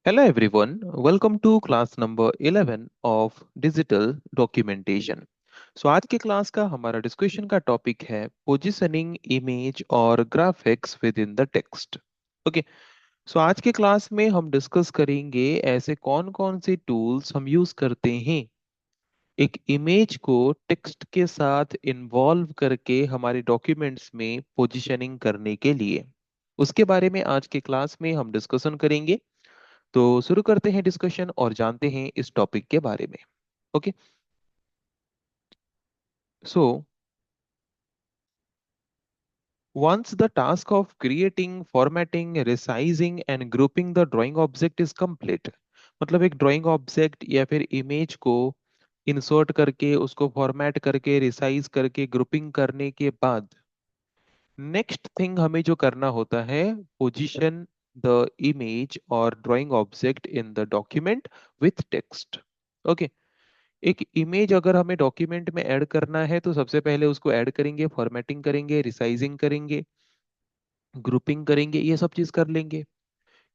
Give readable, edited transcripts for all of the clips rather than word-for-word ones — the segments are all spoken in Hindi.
Hello everyone, welcome to class number 11 of digital documentation. आज के क्लास का हमारा डिस्कशन का टॉपिक है पोजीशनिंग इमेज और graphics with in the text. Okay, आज के क्लास में हम डिस्कस करेंगे ऐसे कौन कौन से टूल्स हम यूज करते हैं एक इमेज को टेक्स्ट के साथ इन्वॉल्व करके हमारे डॉक्यूमेंट्स में पोजीशनिंग करने के लिए। उसके बारे में आज के क्लास में हम डिस्कशन करेंगे। तो शुरू करते हैं डिस्कशन और जानते हैं इस टॉपिक के बारे में। Okay, so once the task of creating, formatting, resizing and grouping the drawing object is complete, मतलब एक ड्राइंग ऑब्जेक्ट या फिर इमेज को इंसर्ट करके उसको फॉर्मेट करके रिसाइज करके ग्रुपिंग करने के बाद नेक्स्ट थिंग हमें जो करना होता है, पोजीशन द इमेज और drawing object in the document with text. Okay, एक इमेज अगर हमें डॉक्यूमेंट में ऐड करना है तो सबसे पहले उसको ऐड करेंगे, फॉर्मेटिंग करेंगे, रिसाइजिंग करेंगे, ग्रुपिंग करेंगे, ये सब चीज कर लेंगे।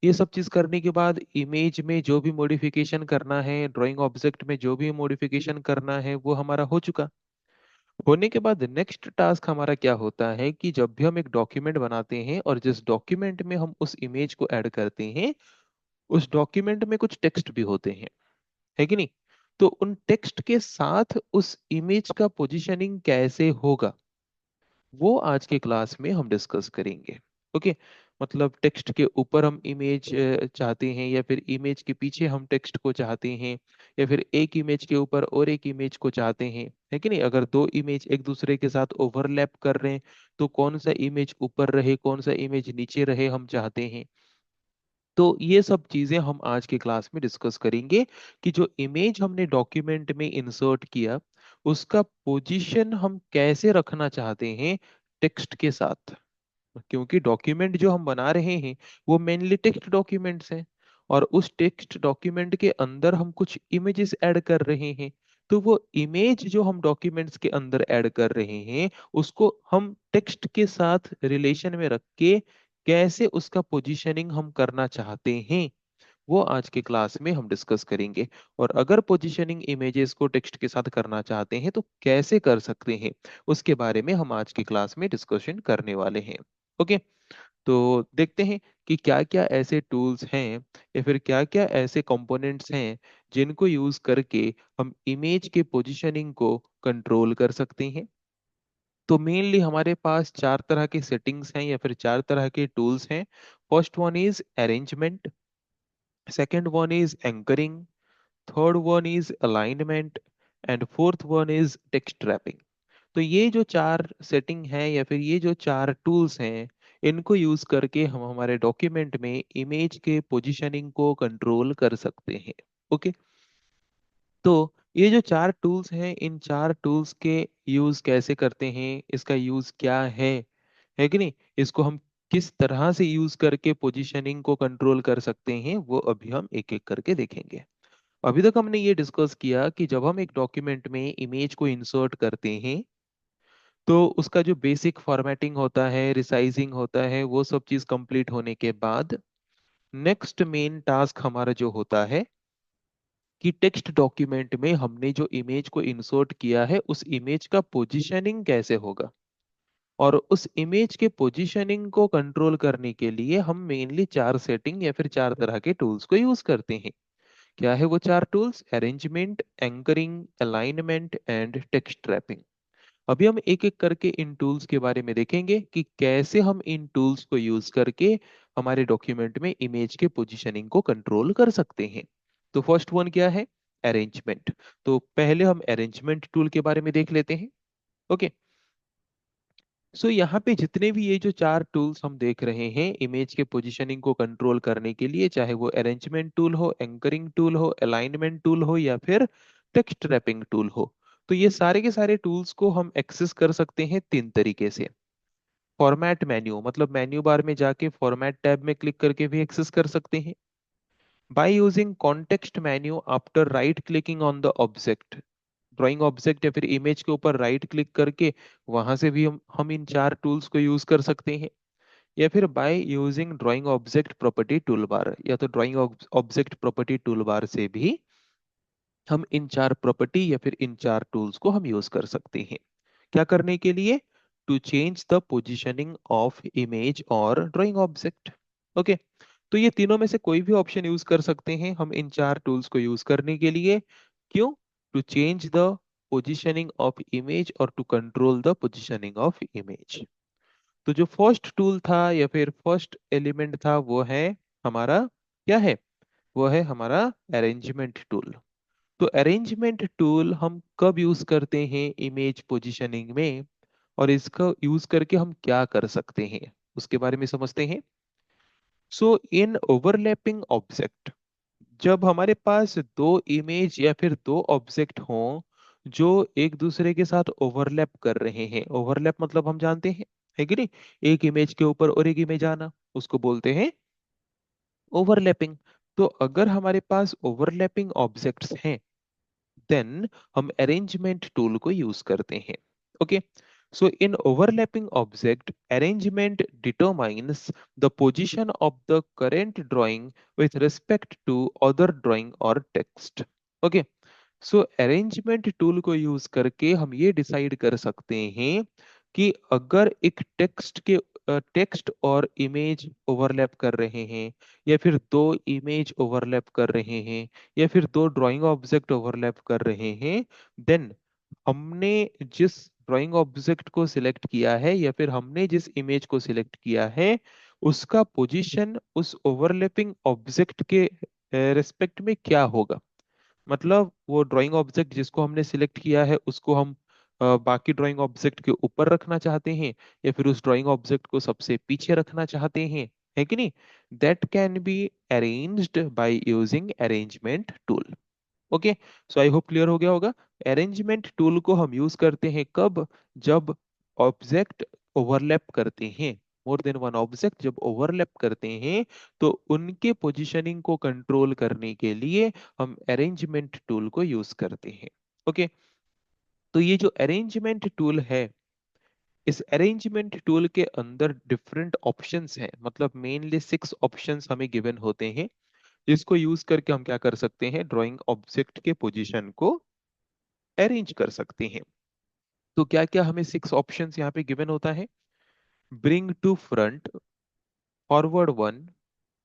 ये सब चीज करने के बाद इमेज में जो भी मॉडिफिकेशन करना है, ड्राइंग ऑब्जेक्ट में जो भी मॉडिफिकेशन करना है वो हमारा हो चुका। होने के बाद नेक्स्ट टास्क हमारा क्या होता है कि जब भी हम एक डॉक्यूमेंट बनाते हैं और जिस डॉक्यूमेंट में हम उस इमेज को ऐड करते हैं उस डॉक्यूमेंट में कुछ टेक्स्ट भी होते हैं, है कि नहीं? तो उन टेक्स्ट के साथ उस इमेज का पोजीशनिंग कैसे होगा वो आज के क्लास में हम डिस्कस करेंगे। ओके, मतलब टेक्स्ट के ऊपर हम इमेज चाहते हैं या फिर इमेज के पीछे हम टेक्स्ट को चाहते हैं या फिर एक इमेज के ऊपर और एक इमेज को चाहते हैं, है कि नहीं? अगर दो इमेज एक दूसरे के साथ ओवरलैप कर रहे हैं तो कौन सा इमेज ऊपर रहे कौन सा इमेज नीचे रहे हम चाहते हैं। तो ये सब चीजें हम आज के क्लास में डिस्कस करेंगे कि जो इमेज हमने डॉक्यूमेंट में इंसर्ट किया उसका पोजीशन हम कैसे रखना चाहते हैं टेक्स्ट के साथ। क्योंकि डॉक्यूमेंट जो हम बना रहे हैं वो मेनली टेक्स्ट डॉक्यूमेंट्स हैं और उस टेक्स्ट डॉक्यूमेंट के अंदर हम कुछ इमेजेस ऐड कर रहे हैं। तो वो इमेज जो हम डॉक्यूमेंट्स के अंदर ऐड कर रहे हैं उसको हम टेक्स्ट के साथ रिलेशन में रख के कैसे उसका पोजीशनिंग हम करना चाहते हैं वो आज के क्लास में हम डिस्कस करेंगे। और अगर पोजीशनिंग इमेजेस को टेक्स्ट के साथ करना चाहते हैं तो कैसे कर सकते हैं उसके बारे में हम आज की क्लास में डिस्कशन करने वाले हैं। ओके, तो देखते हैं कि क्या क्या ऐसे टूल्स हैं या फिर क्या क्या ऐसे कंपोनेंट्स हैं जिनको यूज करके हम इमेज के पोजीशनिंग को कंट्रोल कर सकते हैं। तो मेनली हमारे पास चार तरह के सेटिंग्स हैं या फिर चार तरह के टूल्स हैं। First one is arrangement, second one is anchoring, third one is alignment and fourth one is text wrapping. तो ये जो चार सेटिंग है या फिर ये जो चार टूल्स हैं इनको यूज करके हम हमारे डॉक्यूमेंट में इमेज के पोजीशनिंग को कंट्रोल कर सकते हैं। ओके, तो ये जो चार टूल्स हैं इन चार टूल्स के यूज कैसे करते हैं, इसका यूज क्या है कि नहीं, इसको हम किस तरह से यूज करके पोजीशनिंग को कंट्रोल कर सकते हैं वो अभी हम एक एक करके देखेंगे। अभी तक हमने ये डिस्कस किया कि जब हम एक डॉक्यूमेंट में इमेज को इंसर्ट करते हैं तो उसका जो बेसिक फॉर्मेटिंग होता है, रिसाइजिंग होता है, वो सब चीज कंप्लीट होने के बाद नेक्स्ट मेन टास्क हमारा जो होता है कि टेक्स्ट डॉक्यूमेंट में हमने जो इमेज को इंसर्ट किया है उस इमेज का पोजीशनिंग कैसे होगा। और उस इमेज के पोजीशनिंग को कंट्रोल करने के लिए हम मेनली चार सेटिंग या फिर चार तरह के टूल्स को यूज करते हैं। क्या है वो चार tools? Arrangement, anchoring, alignment and text wrapping. अभी हम एक एक करके इन टूल्स के बारे में देखेंगे कि कैसे हम इन टूल्स को यूज करके हमारे डॉक्यूमेंट में इमेज के पोजीशनिंग को कंट्रोल कर सकते हैं। तो फर्स्ट वन क्या है? अरेंजमेंट। तो पहले हम अरेंजमेंट टूल के बारे में देख लेते हैं। ओके, सो यहाँ पे जितने भी ये जो चार टूल्स हम देख रहे हैं इमेज के पोजीशनिंग को कंट्रोल करने के लिए, चाहे वो अरेंजमेंट टूल हो, एंकरिंग टूल हो, अलाइनमेंट टूल हो या फिर टेक्स्ट रैपिंग टूल हो, तो ये सारे के सारे टूल्स को हम एक्सेस कर सकते हैं तीन तरीके से। फॉर्मेट मेन्यू, मतलब मेन्यू बार में जाके फॉर्मेट टैब में क्लिक करके भी एक्सेस कर सकते हैं। By using context menu after right clicking on the object, drawing object या फिर इमेज के ऊपर राइट क्लिक करके वहां से भी हम इन चार टूल्स को यूज कर सकते हैं। या फिर by using drawing object property tool बार, या तो ड्राइंग ऑब्जेक्ट प्रॉपर्टी टूल बार से भी हम इन चार प्रॉपर्टी या फिर इन चार टूल्स को हम यूज कर सकते हैं। क्या करने के लिए? To change the positioning of image और ड्राइंग ऑब्जेक्ट। ओके, तो ये तीनों में से कोई भी ऑप्शन यूज कर सकते हैं हम इन चार टूल्स को यूज करने के लिए। क्यों? To change the positioning of image और to control the positioning of image. तो जो फर्स्ट टूल था या फिर फर्स्ट एलिमेंट था वो है हमारा, क्या है? वो है हमारा अरेंजमेंट टूल। तो अरेंजमेंट टूल हम कब यूज करते हैं इमेज पोजीशनिंग में, और इसका यूज करके हम क्या कर सकते हैं उसके बारे में समझते हैं। सो इन ओवरलैपिंग ऑब्जेक्ट, जब हमारे पास दो इमेज या फिर दो ऑब्जेक्ट हों जो एक दूसरे के साथ ओवरलैप कर रहे हैं, ओवरलैप मतलब हम जानते हैं, है कि नहीं, एक इमेज के ऊपर और एक इमेज आना, उसको बोलते हैं ओवरलैपिंग। तो अगर हमारे पास ओवरलैपिंग ऑब्जेक्ट्स हैं देन हम अरेंजमेंट टूल को यूज करते हैं। Okay, so in overlapping object arrangement determines the position of the current drawing with respect to other drawing or text। Okay, so arrangement tool को यूज करके हम ये डिसाइड कर सकते हैं कि अगर एक टेक्स्ट और इमेज ओवरलैप कर रहे हैं, या फिर दो इमेज ओवरलैप कर रहे हैं, या फिर दो ड्राइंग ऑब्जेक्ट ओवरलैप कर रहे हैं, देन हमने जिस ड्राइंग ऑब्जेक्ट को सिलेक्ट किया है या फिर हमने जिस इमेज को सिलेक्ट किया है उसका पोजीशन उस ओवरलैपिंग ऑब्जेक्ट के रिस्पेक्ट में क्या होगा। मतलब वो ड्राइंग ऑब्जेक्ट जिसको हमने सिलेक्ट किया है उसको हम बाकी ड्राइंग ऑब्जेक्ट के ऊपर रखना चाहते हैं, या फिर उस ड्राइंग ऑब्जेक्ट को सबसे पीछे रखना चाहते हैं, है कि नहीं। That can be arranged by using arrangement tool. Okay, so I hope clear हो गया होगा। अरेंजमेंट टूल को हम यूज करते हैं कब? जब ऑब्जेक्ट ओवरलैप करते हैं, मोर देन वन ऑब्जेक्ट जब ओवरलैप करते हैं, तो उनके पोजीशनिंग को कंट्रोल करने के लिए हम अरेंजमेंट टूल को यूज करते हैं। ओके, तो ये जो अरेंजमेंट टूल है, इस अरेंजमेंट टूल के अंदर डिफरेंट ऑप्शंस हैं, मतलब मेनली 6 ऑप्शंस हमें गिवन होते हैं जिसको यूज करके हम क्या कर सकते हैं, ड्राइंग ऑब्जेक्ट के पोजीशन को अरेंज कर सकते हैं। तो क्या क्या हमें 6 ऑप्शंस यहाँ पे गिवन होता है? Bring to front, forward one,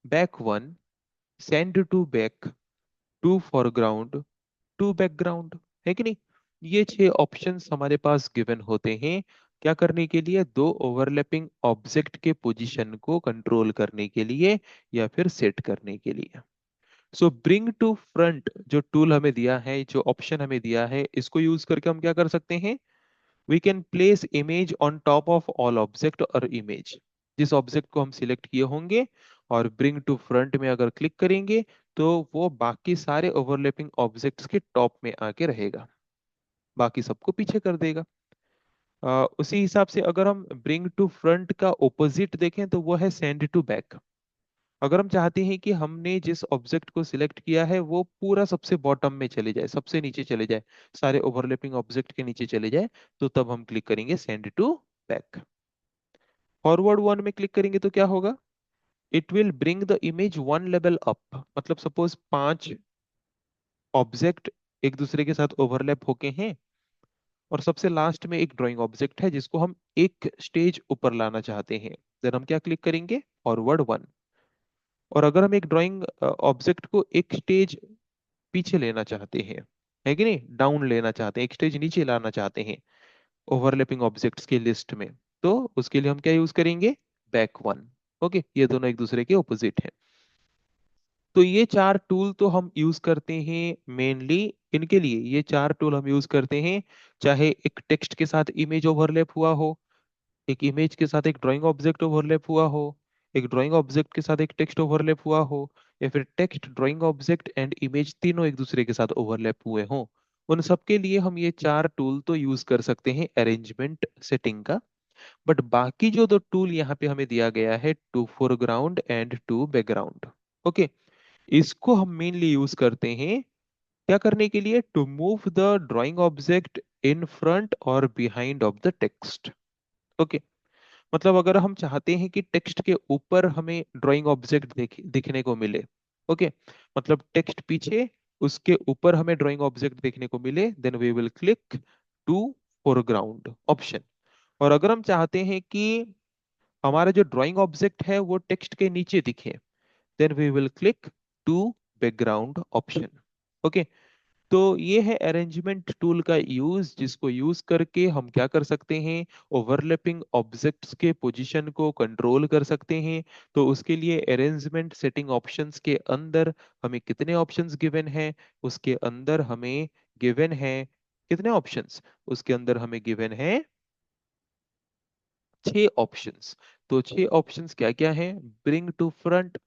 back one, send to back, to foreground, to background, है कि नहीं। ये 6 ऑप्शंस हमारे पास गिवन होते हैं क्या करने के लिए? दो ओवरलैपिंग ऑब्जेक्ट के पोजीशन को कंट्रोल करने के लिए या फिर सेट करने के लिए। सो ब्रिंग टू फ्रंट जो टूल हमें दिया है, जो ऑप्शन हमें दिया है, इसको यूज करके हम क्या कर सकते हैं? We can place image on top of all object और इमेज, जिस ऑब्जेक्ट को हम सिलेक्ट किए होंगे और ब्रिंग टू फ्रंट में अगर क्लिक करेंगे तो वो बाकी सारे ओवरलैपिंग ऑब्जेक्ट्स के टॉप में आके रहेगा, बाकी सबको पीछे कर देगा। उसी हिसाब से अगर हम ब्रिंग टू फ्रंट का ऑपोजिट देखें तो वो है सेंड टू बैक। अगर हम चाहते हैं कि हमने जिस ऑब्जेक्ट को सिलेक्ट किया है वो पूरा सबसे बॉटम में चले जाए, सबसे नीचे चले जाए, सारे ओवरलैपिंग ऑब्जेक्ट के नीचे चले जाए, तो तब हम क्लिक करेंगे send to back. Forward one में क्लिक करेंगे तो क्या होगा? It will bring the image one level up. मतलब सपोज 5 ऑब्जेक्ट एक दूसरे के साथ ओवरलैप होके हैं और सबसे लास्ट में एक ड्राइंग ऑब्जेक्ट है जिसको हम एक स्टेज ऊपर लाना चाहते हैं, देन हम क्या क्लिक करेंगे? Forward one. और अगर हम एक ड्राइंग ऑब्जेक्ट को एक स्टेज पीछे लेना चाहते हैं, है कि नहीं, डाउन लेना चाहते हैं, एक स्टेज नीचे लाना चाहते हैं ओवरलैपिंग ऑब्जेक्ट्स की लिस्ट में, तो उसके लिए हम क्या यूज करेंगे? Back one. ओके, ये दोनों एक दूसरे के ऑपोजिट हैं। तो ये चार टूल तो हम यूज करते हैं मेनली इनके लिए, ये चार टूल हम यूज करते हैं चाहे एक टेक्स्ट के साथ इमेज ओवरलैप हुआ हो, एक इमेज के साथ एक ड्राइंग ऑब्जेक्ट ओवरलैप हुआ हो, एक ड्राइंग ऑब्जेक्ट के साथ एक टेक्स्ट ओवरलैप हुआ हो, या फिर text, drawing object and image तीनों एक दूसरे के साथ ओवरलैप हुए हों। उन सब के लिए हम ये चार टूल तो यूज कर सकते हैं अरेंजमेंट सेटिंग का। बट बाकी जो दो टूल यहाँ पे हमें दिया गया है, to foreground and to background, okay, इसको हम मेनली यूज करते हैं क्या करने के लिए? To move the drawing object in front और behind of the text. Okay, मतलब अगर हम चाहते हैं कि टेक्स्ट के ऊपर हमें ड्राइंग ऑब्जेक्ट दिखने को मिले, ओके, मतलब टेक्स्ट पीछे, उसके ऊपर हमें ड्राइंग ऑब्जेक्ट देखने को मिले, then we will click to foreground option. और अगर हम चाहते हैं कि हमारा जो ड्राइंग ऑब्जेक्ट है वो टेक्स्ट के नीचे दिखे, then we will click to background option. Okay, तो ये है अरेंजमेंट टूल का यूज, जिसको यूज करके हम क्या कर सकते हैं, ओवरलैपिंग ऑब्जेक्ट्स के पोजीशन को कंट्रोल कर सकते हैं। तो उसके लिए अरेंजमेंट सेटिंग ऑप्शंस के अंदर हमें कितने ऑप्शंस गिवन हैं, उसके अंदर हमें गिवन है कितने ऑप्शंस, उसके अंदर हमें गिवन है 6 ऑप्शंस। तो 6 ऑप्शंस क्या क्या हैं, bring to front,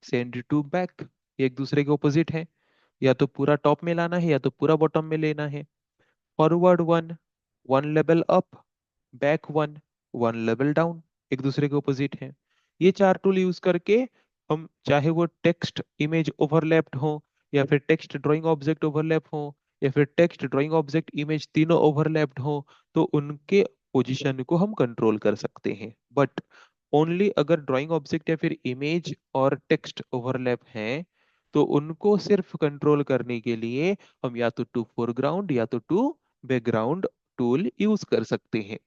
send to back, एक दूसरे के ऑपोजिट है, या तो पूरा टॉप में लाना है या तो पूरा बॉटम में लेना है, forward one, one level up, back one, one level down, एक दूसरे के ऑपोजिट है। ये 4 टूल यूज करके हम चाहे वो टेक्स्ट इमेज ओवरलैप्ड हो, या फिर टेक्स्ट ड्राइंग ऑब्जेक्ट ओवरलैप हो, या फिर टेक्स्ट ड्राइंग ऑब्जेक्ट इमेज तीनों ओवरलैप्ड हो, तो उनके पोजीशन को हम कंट्रोल कर सकते हैं। बट ओनली अगर ड्राइंग ऑब्जेक्ट या फिर इमेज और टेक्स्ट ओवरलैप हैं, तो उनको सिर्फ कंट्रोल करने के लिए हम या तो टू फोरग्राउंड या तो टू बैकग्राउंड टूल यूज कर सकते हैं।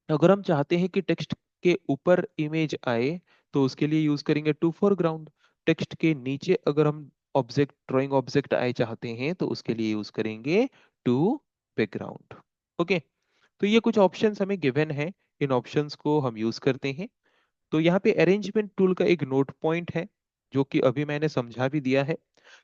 अगर हम चाहते हैं कि टेक्स्ट के ऊपर इमेज आए, तो उसके लिए यूज करेंगे टू फोरग्राउंड। टेक्स्ट के नीचे अगर हम ऑब्जेक्ट ड्राइंग ऑब्जेक्ट आए चाहते हैं, तो उसके लिए यूज करेंगे टू बैकग्राउंड। ओके, तो ये कुछ ऑप्शंस हमें गिवन है, इन ऑप्शंस को हम यूज करते हैं। तो यहाँ पे अरेंजमेंट टूल का एक नोट पॉइंट है, जो कि अभी मैंने समझा भी दिया है,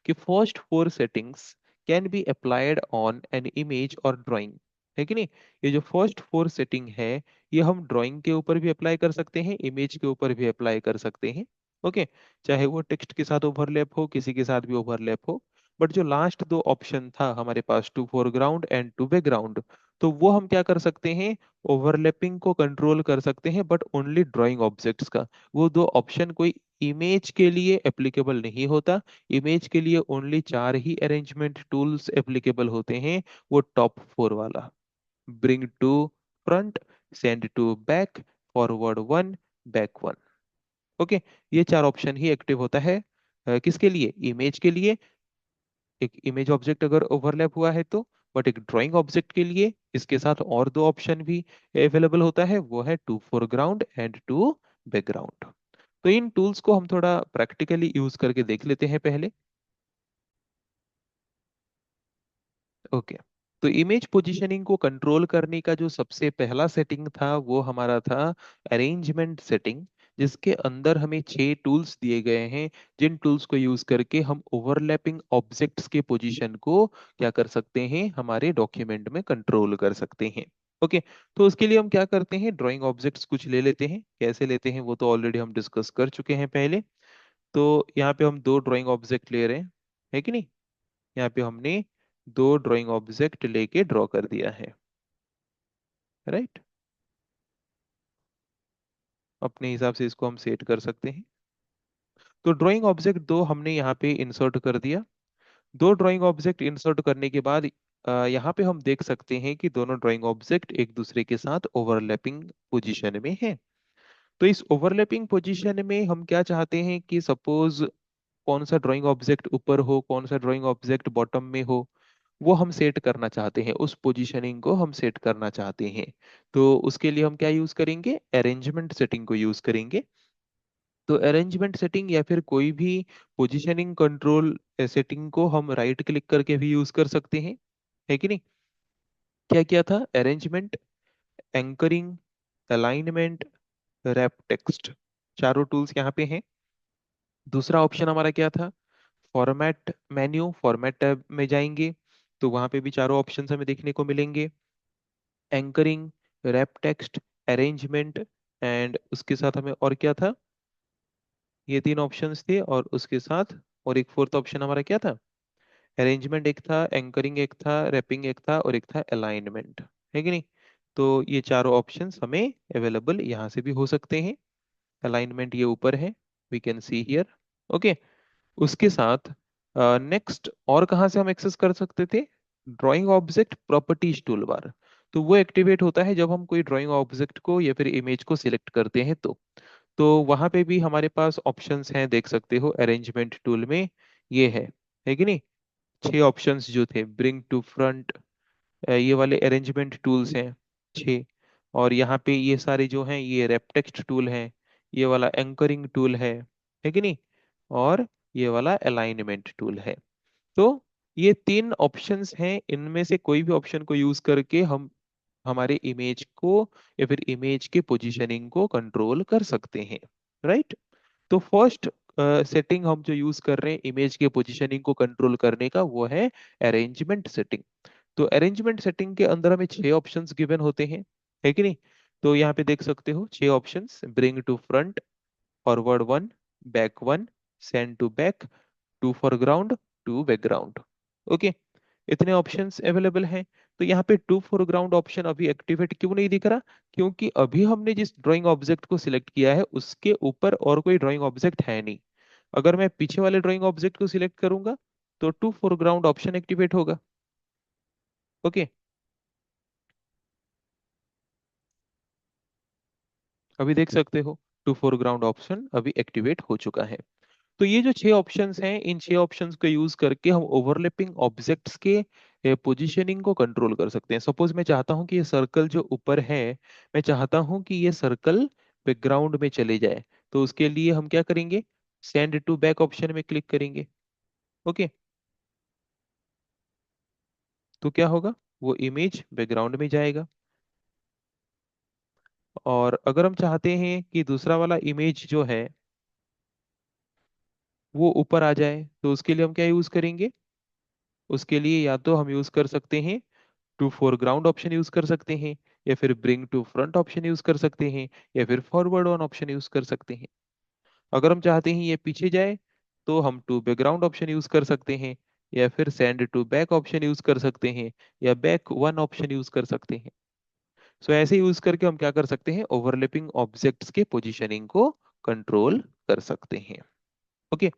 कि first 4 settings can be applied on an image और ड्राइंग, है कि नहीं। ये जो फर्स्ट 4 सेटिंग है, ये हम ड्राइंग के ऊपर भी अप्लाई कर सकते हैं, इमेज के ऊपर भी अप्लाई कर सकते हैं। ओके, चाहे वो टेक्स्ट के साथ ओवरलैप हो, किसी के साथ भी ओवरलैप हो। बट जो लास्ट 2 ऑप्शन था हमारे पास, to foreground and to background, तो वो हम क्या कर सकते हैं, ओवरलैपिंग को कंट्रोल कर सकते हैं, बट ओनली ड्राइंग ऑब्जेक्ट्स का। वो 2 ऑप्शन कोई इमेज के लिए एप्लीकेबल नहीं होता। इमेज के लिए ओनली 4 ही अरेंजमेंट टूल्स एप्लीकेबल होते हैं, वो टॉप 4 वाला, bring to front, send to back, forward one, back one. Okay, ये 4 ऑप्शन ही एक्टिव होता है किसके लिए, इमेज के लिए, एक इमेज ऑब्जेक्ट अगर ओवरलैप हुआ है तो। बट एक ड्राइंग ऑब्जेक्ट के लिए इसके साथ और 2 ऑप्शन भी अवेलेबल होता है, वो है to foreground and to background. तो इन टूल्स को हम थोड़ा प्रैक्टिकली यूज करके देख लेते हैं पहले। ओके, तो इमेज पोजीशनिंग को कंट्रोल करने का जो सबसे पहला सेटिंग था, वो हमारा था अरेंजमेंट सेटिंग, जिसके अंदर हमें 6 टूल्स दिए गए हैं, जिन टूल्स को यूज करके हम ओवरलैपिंग ऑब्जेक्ट्स के पोजीशन को क्या कर सकते हैं, हमारे डॉक्यूमेंट में कंट्रोल कर सकते हैं। ओके, तो उसके लिए हम क्या करते हैं, ड्राइंग ऑब्जेक्ट्स कुछ ले लेते हैं। कैसे लेते हैं वो तो ऑलरेडी हम डिस्कस कर चुके हैं पहले। तो यहाँ पे हम 2 ड्राइंग ऑब्जेक्ट ले रहे हैं, है कि नहीं। यहाँ पे हमने 2 ड्राइंग ऑब्जेक्ट लेके ड्रॉ कर दिया है, राइट। अपने हिसाब से इसको हम सेट कर सकते हैं। तो ड्राइंग ऑब्जेक्ट 2 हमने यहाँ पे इंसर्ट कर दिया। 2 ड्राइंग ऑब्जेक्ट इंसर्ट करने के बाद यहाँ पे हम देख सकते हैं कि दोनों ड्राइंग ऑब्जेक्ट एक दूसरे के साथ ओवरलैपिंग पोजीशन में है। तो इस ओवरलैपिंग पोजीशन में हम क्या चाहते हैं कि सपोज कौन सा ड्राइंग ऑब्जेक्ट ऊपर हो, कौन सा ड्राइंग ऑब्जेक्ट बॉटम में हो, वो हम सेट करना चाहते हैं, उस पोजीशनिंग को हम सेट करना चाहते हैं। तो उसके लिए हम क्या यूज करेंगे, अरेंजमेंट सेटिंग को यूज करेंगे। तो अरेंजमेंट सेटिंग या फिर कोई भी पोजीशनिंग कंट्रोल सेटिंग को हम राइट क्लिक करके भी यूज कर सकते हैं, है कि नहीं। क्या किया था, arrangement, anchoring, alignment, wrap text, 4 tools यहाँ पे हैं। दूसरा ऑप्शन हमारा क्या था, फॉर्मेट मेन्यू, फॉर्मेट टैब में जाएंगे, तो वहां पे भी 4 ऑप्शन हमें देखने को मिलेंगे, anchoring, wrap text, arrangement, and उसके साथ हमें और क्या था, ये 3 ऑप्शंस थे, और उसके साथ और एक फोर्थ ऑप्शन हमारा क्या था, अरेंजमेंट एक था, एंकरिंग एक था, रैपिंग एक था, और एक था अलाइनमेंट, है कि नहीं। तो ये 4 ऑप्शंस हमें अवेलेबल यहाँ से भी हो सकते हैं। अलाइनमेंट ये ऊपर है, we can see here. Okay, उसके साथ नेक्स्ट और कहाँ से हम एक्सेस कर सकते थे, drawing object properties tool bar. तो वो एक्टिवेट होता है जब हम कोई ड्राइंग ऑब्जेक्ट को या फिर इमेज को सिलेक्ट करते हैं तो वहां पे भी हमारे पास ऑप्शंस हैं, देख सकते हो अरेंजमेंट टूल में ये है कि नहीं। 6 ऑप्शंस जो थे, ब्रिंग टू फ्रंट, ये वाले अरेंजमेंट टूल्स हैं 6। और यहाँ पे ये सारे जो हैं ये रेपटेक्स्ट टूल हैं, ये वाला एंकरिंग टूल है कि नहीं, और ये वाला अलाइनमेंट टूल है। तो ये 3 ऑप्शंस हैं, इनमें से कोई भी ऑप्शन को यूज करके हम हमारे इमेज को या फिर इमेज के पोजीशनिंग को कंट्रोल कर सकते हैं, राइट। तो फर्स्ट सेटिंग हम जो यूज कर रहे हैं इमेज के पोजीशनिंग को कंट्रोल करने का, वो है अरेंजमेंट सेटिंग। तो अरेंजमेंट सेटिंग के अंदर हमें 6 ऑप्शंस गिवन होते हैं, है कि नहीं। तो यहाँ पे देख सकते हो 6 options, bring to front, forward one, back one, send to back, to foreground, to background. Okay, इतने ऑप्शंस अवेलेबल हैं। तो यहाँ पे टू फोरग्राउंड ऑप्शन अभी एक्टिवेट क्यों नहीं दिख रहा? क्योंकि अभी हमने जिस ड्राइंग ऑब्जेक्ट को सिलेक्ट किया है उसके ऊपर और कोई ड्राइंग ऑब्जेक्ट है नहीं। अगर मैं पीछे वाले ड्राइंग ऑब्जेक्ट को सिलेक्ट करूंगा तो टू फोरग्राउंड ऑप्शन एक्टिवेट होगा। ओके, अभी देख सकते हो टू फोरग्राउंड ऑप्शन अभी एक्टिवेट हो चुका है। तो ये जो 6 ऑप्शंस हैं, इन 6 ऑप्शंस को यूज करके हम ओवरलैपिंग ऑब्जेक्ट्स के पोजीशनिंग को कंट्रोल कर सकते हैं। सपोज मैं चाहता हूं कि ये सर्कल जो ऊपर है, मैं चाहता हूं कि ये सर्कल बैकग्राउंड में चले जाए। तो उसके लिए हम क्या करेंगे, सेंड टू बैक ऑप्शन में क्लिक करेंगे। ओके, तो क्या होगा, वो इमेज बैकग्राउंड में जाएगा। और अगर हम चाहते हैं कि दूसरा वाला इमेज जो है वो ऊपर आ जाए, तो उसके लिए हम क्या यूज करेंगे, उसके लिए या तो हम यूज कर सकते हैं टू फोरग्राउंड ऑप्शन यूज कर सकते हैं, या फिर bring to front option use कर सकते हैं, या फिर फॉरवर्ड ऑन ऑप्शन यूज कर सकते हैं। अगर हम चाहते हैं ये पीछे जाए तो हम टू बैकग्राउंड ऑप्शन यूज कर सकते हैं, या फिर send to back option use कर सकते हैं, या बैक वन ऑप्शन यूज कर सकते हैं। सो ऐसे यूज करके हम क्या कर सकते हैं, ओवरलैपिंग ऑब्जेक्ट्स के पोजीशनिंग को कंट्रोल कर सकते हैं। Okay,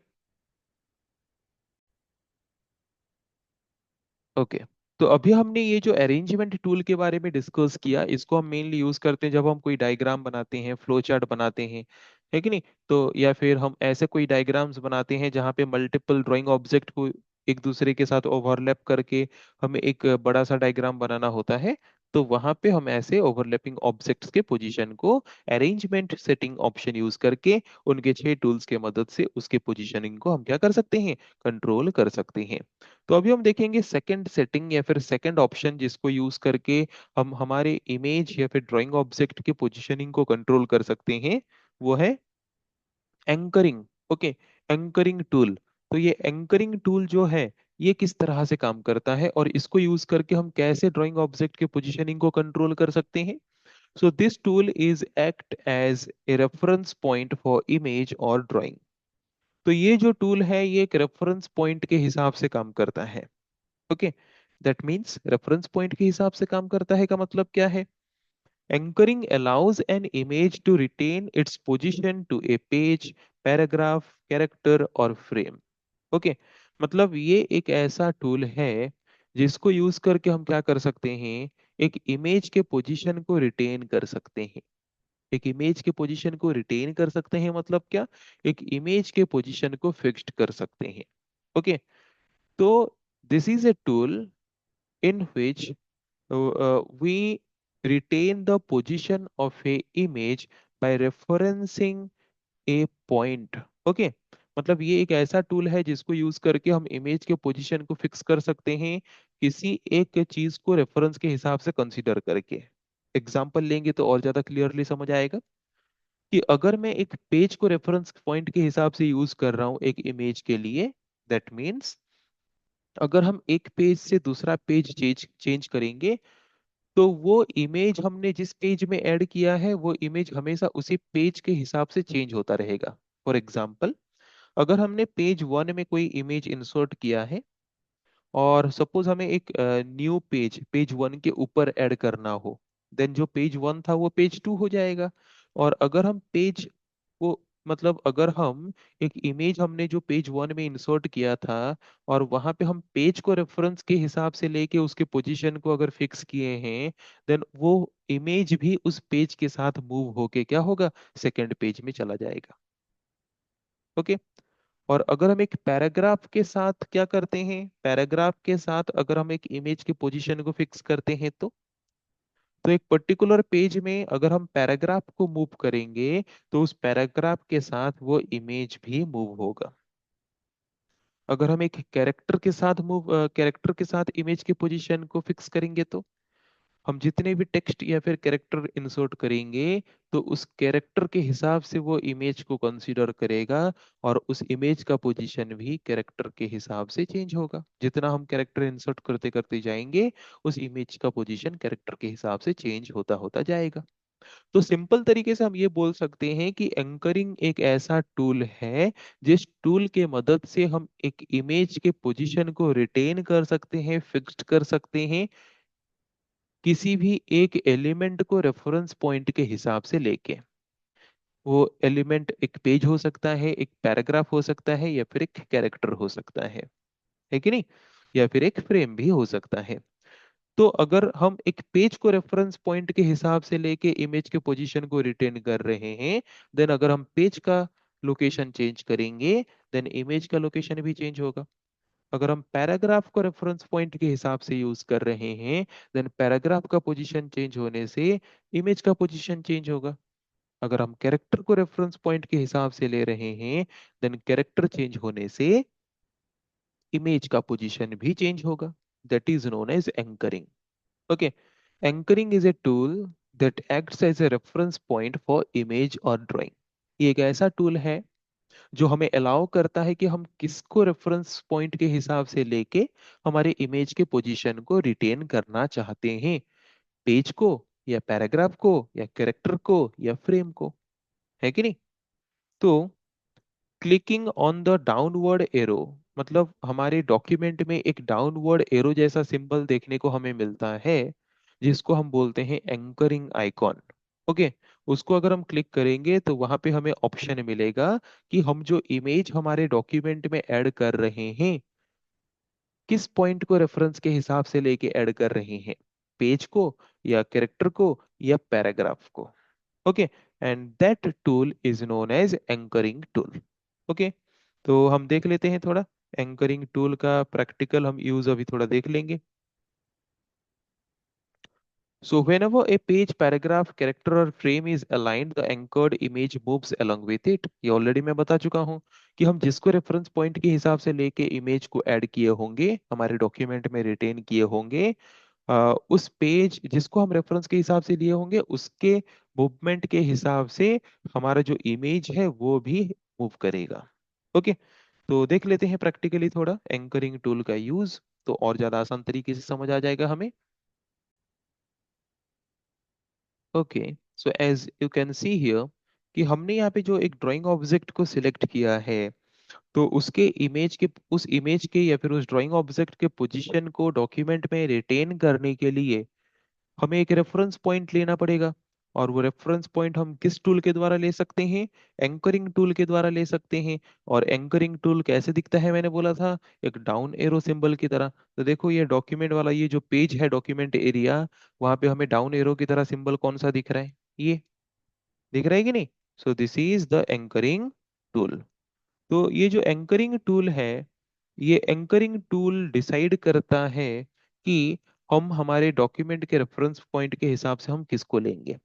okay. तो अभी हमने ये जो अरेंजमेंट टूल के बारे में डिस्कस किया, इसको हम मेनली यूज करते हैं जब हम कोई डायग्राम बनाते हैं, फ्लो चार्ट बनाते हैं, है कि नहीं। तो या फिर हम ऐसे कोई डायग्राम्स बनाते हैं जहाँ पे मल्टीपल ड्राइंग ऑब्जेक्ट को एक दूसरे के साथ ओवरलैप करके हमें एक बड़ा सा डायग्राम बनाना होता है। तो वहां पे हम ऐसे ओवरलैपिंग ऑब्जेक्ट्स के पोजीशन को अरेंजमेंट सेटिंग ऑप्शन यूज करके उनके 6 टूल्स के मदद से उसके पोजीशनिंग को हम क्या कर सकते हैं, कंट्रोल कर सकते हैं। तो अभी हम देखेंगे सेकंड सेटिंग या फिर सेकंड ऑप्शन जिसको यूज करके हम हमारे इमेज या फिर ड्राइंग ऑब्जेक्ट के पोजीशनिंग को कंट्रोल कर सकते हैं, वो है एंकरिंग। Okay, anchoring tool. तो ये एंकरिंग टूल जो है ये किस तरह से काम करता है और इसको यूज करके हम कैसे ड्राइंग ऑब्जेक्ट के पोजीशनिंग को कंट्रोल कर सकते हैं। So this tool is act as a reference point for image और ड्राइंग। तो ये जो टूल है ये एक रेफरेंस पॉइंट के हिसाब से काम करता है। Okay, that means reference point के हिसाब से काम करता है का मतलब क्या है, anchoring allows an image to retain its position to a page, paragraph, character और फ्रेम। ओके, मतलब ये एक ऐसा टूल है जिसको यूज करके हम क्या कर सकते हैं, एक इमेज के पोजीशन को रिटेन कर सकते हैं। एक इमेज के पोजीशन को रिटेन कर सकते हैं मतलब क्या, एक इमेज के पोजीशन को फिक्स्ड कर सकते हैं। ओके, तो this is a tool in which we retain the position of a image by referencing a point. Okay, मतलब ये एक ऐसा टूल है जिसको यूज करके हम इमेज के पोजीशन को फिक्स कर सकते हैं किसी एक चीज को रेफरेंस के हिसाब से कंसीडर करके। एग्जाम्पल लेंगे तो और ज्यादा क्लियरली समझ आएगा कि अगर मैं एक पेज को रेफरेंस पॉइंट के हिसाब से यूज कर रहा हूं एक इमेज के लिए, दैट मीन्स अगर हम एक पेज से दूसरा पेज चेंज चेंज करेंगे तो वो इमेज हमने जिस पेज में ऐड किया है वो इमेज हमेशा उसी पेज के हिसाब से चेंज होता रहेगा। फॉर एग्जाम्पल, अगर हमने पेज वन में कोई इमेज इंसर्ट किया है और सपोज हमें एक न्यू पेज पेज वन के ऊपर ऐड करना हो, देन जो पेज वन था वो पेज टू हो जाएगा। और अगर हम पेज को मतलब अगर हम एक इमेज हमने जो पेज वन में इंसर्ट किया था और वहां पे हम पेज को रेफरेंस के हिसाब से लेके उसके पोजीशन को अगर फिक्स किए हैं, देन वो इमेज भी उस पेज के साथ मूव होके क्या होगा, सेकंड पेज में चला जाएगा। ओके। और अगर हम एक पैराग्राफ के साथ क्या करते हैं, पैराग्राफ के साथ अगर हम एक इमेज की पोजीशन को फिक्स करते हैं तो एक पर्टिकुलर पेज में अगर हम पैराग्राफ को मूव करेंगे तो उस पैराग्राफ के साथ वो इमेज भी मूव होगा। अगर हम एक कैरेक्टर के साथ इमेज की पोजीशन को फिक्स करेंगे तो हम जितने भी टेक्स्ट या फिर कैरेक्टर इंसर्ट करेंगे तो उस कैरेक्टर के हिसाब से वो इमेज को कंसीडर करेगा और उस इमेज का पोजीशन भी कैरेक्टर के हिसाब से चेंज होगा। जितना हम कैरेक्टर इंसर्ट करते करते जाएंगे उस इमेज का पोजीशन कैरेक्टर के हिसाब से चेंज होता होता जाएगा। तो सिंपल तरीके से हम ये बोल सकते हैं कि एंकरिंग एक ऐसा टूल है जिस टूल के मदद से हम एक इमेज के पोजीशन को रिटेन कर सकते हैं, फिक्स्ड कर सकते हैं, किसी भी एक एलिमेंट को रेफरेंस पॉइंट के हिसाब से लेके। वो एलिमेंट एक पेज हो सकता है, एक पैराग्राफ हो सकता है, या फिर एक कैरेक्टर हो सकता है कि नहीं, या फिर एक फ्रेम भी हो सकता है। तो अगर हम एक पेज को रेफरेंस पॉइंट के हिसाब से लेके इमेज के पोजीशन को रिटेन कर रहे हैं, देन अगर हम पेज का लोकेशन चेंज करेंगे देन इमेज का लोकेशन भी चेंज होगा। अगर हम पैराग्राफ को रेफरेंस पॉइंट के हिसाब से यूज कर रहे हैं देन पैराग्राफ का पोजीशन चेंज होने से इमेज का पोजीशन चेंज होगा। अगर हम कैरेक्टर को रेफरेंस पॉइंट के हिसाब से ले रहे हैं देन कैरेक्टर चेंज होने से इमेज का पोजीशन भी चेंज होगा। That is known as anchoring. Okay. Anchoring is a tool that acts as a reference point for image और ड्राइंग। ये एक ऐसा टूल है जो हमें अलाउ करता है कि हम किसको रेफरेंस पॉइंट के हिसाब से लेके हमारे इमेज के पोजीशन को रिटेन करना चाहते हैं, पेज को या पैराग्राफ को या कैरेक्टर को या फ्रेम को, है कि नहीं। तो clicking on the downward arrow, मतलब हमारे डॉक्यूमेंट में एक डाउनवर्ड एरो जैसा सिंबल देखने को हमें मिलता है जिसको हम बोलते हैं एंकरिंग आइकॉन। ओके। उसको अगर हम क्लिक करेंगे तो वहां पे हमें ऑप्शन मिलेगा कि हम जो इमेज हमारे डॉक्यूमेंट में ऐड कर रहे हैं किस पॉइंट को रेफरेंस के हिसाब से लेके ऐड कर रहे हैं, पेज को या कैरेक्टर को या पैराग्राफ को। Okay. And that tool is known as anchoring tool. Okay. तो हम देख लेते हैं थोड़ा एंकरिंग टूल का प्रैक्टिकल हम यूज अभी थोड़ा देख लेंगे। So whenever a page, paragraph, character or frame is aligned, the anchored image moves along with it। ये ऑलरेडी मैं बता चुका हूँ कि हम जिसको रेफरेंस पॉइंट के हिसाब से लेके इमेज को ऐड किए होंगे, हमारे डॉक्यूमेंट में रिटेन किए होंगे, उस पेज जिसको हम रेफरेंस के हिसाब से लिए होंगे उसके मूवमेंट के हिसाब से हमारा जो इमेज है वो भी मूव करेगा। ओके। तो देख लेते हैं प्रैक्टिकली थोड़ा एंकरिंग टूल का यूज, तो और ज्यादा आसान तरीके से समझ आ जाएगा हमें। Okay. So as you can see here कि हमने यहाँ पे जो एक ड्राइंग ऑब्जेक्ट को सिलेक्ट किया है तो उसके इमेज के उस इमेज के या फिर उस ड्राइंग ऑब्जेक्ट के पोजीशन को डॉक्यूमेंट में रिटेन करने के लिए हमें एक रेफरेंस पॉइंट लेना पड़ेगा। और वो रेफरेंस पॉइंट हम किस टूल के द्वारा ले सकते हैं, एंकरिंग टूल के द्वारा ले सकते हैं। और एंकरिंग टूल कैसे दिखता है, मैंने बोला था एक डाउन एरो सिंबल की तरह। तो देखो ये डॉक्यूमेंट वाला ये जो पेज है डॉक्यूमेंट एरिया, वहां पे हमें डाउन एरो की तरह सिंबल कौन सा दिख रहा है, ये दिख रहा है कि नहीं। So this is the anchoring tool. तो ये जो एंकरिंग टूल है, ये एंकरिंग टूल डिसाइड करता है कि हम हमारे डॉक्यूमेंट के रेफरेंस पॉइंट के हिसाब से हम किसको लेंगे।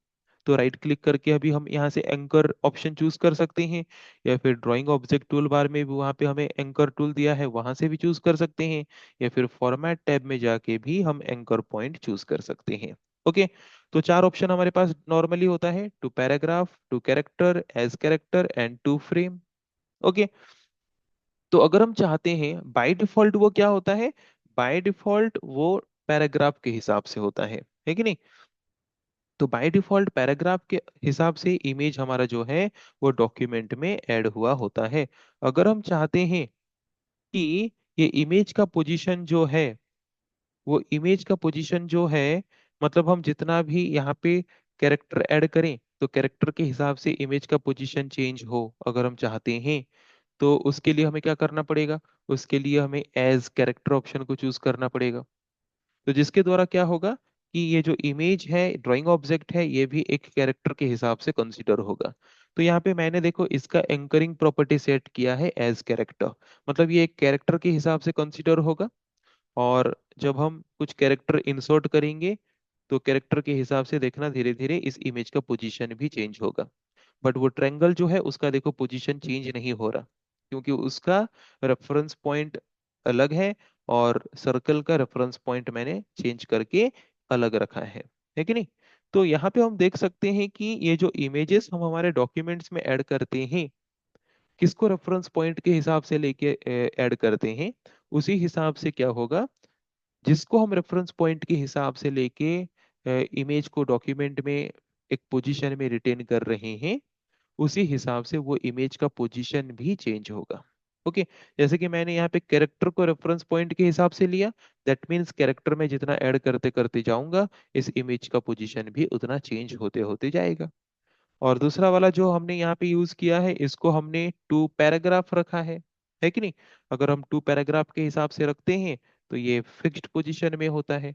तो राइट क्लिक करके अभी हम यहाँ से एंकर ऑप्शन चूज कर सकते हैं, या फिर ड्राइंग ऑब्जेक्ट टूल बार में भी वहाँ पे हमें एंकर टूल दिया है वहां से भी चूज कर सकते हैं, या फिर फॉर्मेट टैब में जाके भी हम एंकर पॉइंट चूज कर सकते हैं। ओके। तो चार ऑप्शन हमारे पास नॉर्मली होता है, to paragraph, to character, as character and to frame. Okay. तो अगर हम चाहते हैं बाय डिफॉल्ट वो क्या होता है, बाय डिफॉल्ट वो पैराग्राफ के हिसाब से होता है कि नहीं। तो बाय डिफॉल्ट पैराग्राफ के हिसाब से इमेज हमारा जो है वो डॉक्यूमेंट में ऐड हुआ होता है। अगर हम चाहते हैं कि ये इमेज का पोजीशन जो है, वो इमेज का पोजीशन जो है, मतलब हम जितना भी यहाँ पे कैरेक्टर ऐड करें तो कैरेक्टर के हिसाब से इमेज का पोजीशन चेंज हो अगर हम चाहते हैं, तो उसके लिए हमें क्या करना पड़ेगा? उसके लिए हमें एज कैरेक्टर ऑप्शन को चूज करना पड़ेगा। तो जिसके द्वारा क्या होगा कि ये जो इमेज है, ड्राइंग ऑब्जेक्ट है, ये भी एक कैरेक्टर के हिसाब से कंसीडर होगा। तो यहाँ पे मैंने देखो इसका एंकरिंग प्रॉपर्टी सेट किया है एज कैरेक्टर, मतलब ये एक कैरेक्टर के हिसाब से कंसीडर होगा। और जब हम कुछ कैरेक्टर इंसर्ट करेंगे तो कैरेक्टर के हिसाब से देखना धीरे धीरे इस इमेज का पोजीशन भी चेंज होगा। बट वो ट्रायंगल जो है उसका देखो पोजीशन चेंज नहीं हो रहा, क्योंकि उसका रेफरेंस पॉइंट अलग है, और सर्कल का रेफरेंस पॉइंट मैंने चेंज करके अलग रखा है कि नहीं? तो यहाँ पे हम देख सकते हैं कि ये जो इमेजेस हम हमारे डॉक्यूमेंट्स में ऐड करते हैं, किसको रेफरेंस पॉइंट के हिसाब से लेके ऐड करते हैं, उसी हिसाब से क्या होगा, जिसको हम रेफरेंस पॉइंट के हिसाब से लेके इमेज को डॉक्यूमेंट में एक पोजीशन में रिटेन कर रहे हैं, उसी हिसाब से वो इमेज का पोजीशन भी चेंज होगा। ओके, जैसे कि मैंने यहाँ पे कैरेक्टर को रेफरेंस पॉइंट के हिसाब से लिया, दैट मीन्स कैरेक्टर में जितना ऐड करते करते जाऊंगा, इस इमेज का पोजीशन भी उतना चेंज होते होते जाएगा। और दूसरा वाला जो हमने यहाँ पे यूज किया है, इसको हमने टू पैराग्राफ रखा है कि नहीं? अगर हम टू पैराग्राफ के हिसाब से रखते हैं तो ये फिक्स्ड पोजीशन में होता है,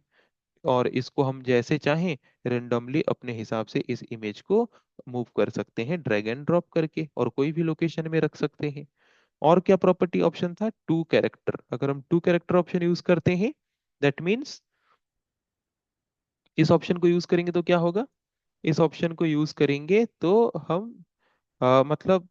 और इसको हम जैसे चाहें रेंडमली अपने हिसाब से इस इमेज को मूव कर सकते हैं, ड्रैग एंड ड्रॉप करके, और कोई भी लोकेशन में रख सकते हैं। और क्या प्रॉपर्टी ऑप्शन था? To character. अगर हम टू कैरेक्टर ऑप्शन यूज करते हैं, दैट मीन्स इस ऑप्शन को यूज करेंगे तो क्या होगा? इस ऑप्शन को यूज करेंगे तो हम मतलब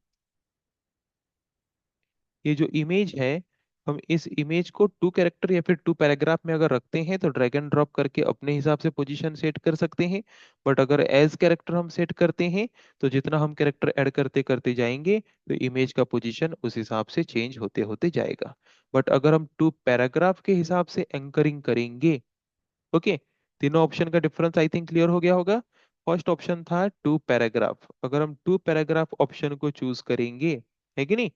ये जो इमेज है, हम इस इमेज को टू कैरेक्टर या फिर टू पैराग्राफ में अगर रखते हैं तो ड्रैग एंड ड्रॉप करके अपने हिसाब से पोजीशन सेट कर सकते हैं। बट अगर एज कैरेक्टर हम सेट करते हैं, तो जितना हम कैरेक्टर ऐड करते करते जाएंगे तो इमेज का पोजीशन उस हिसाब से चेंज होते होते जाएगा। बट अगर हम टू पैराग्राफ के हिसाब से एंकरिंग करेंगे, ओके, तीनों ऑप्शन का डिफरेंस आई थिंक क्लियर हो गया होगा। फर्स्ट ऑप्शन था टू पैराग्राफ, अगर हम टू पैराग्राफ ऑप्शन को चूज करेंगे, है कि नहीं,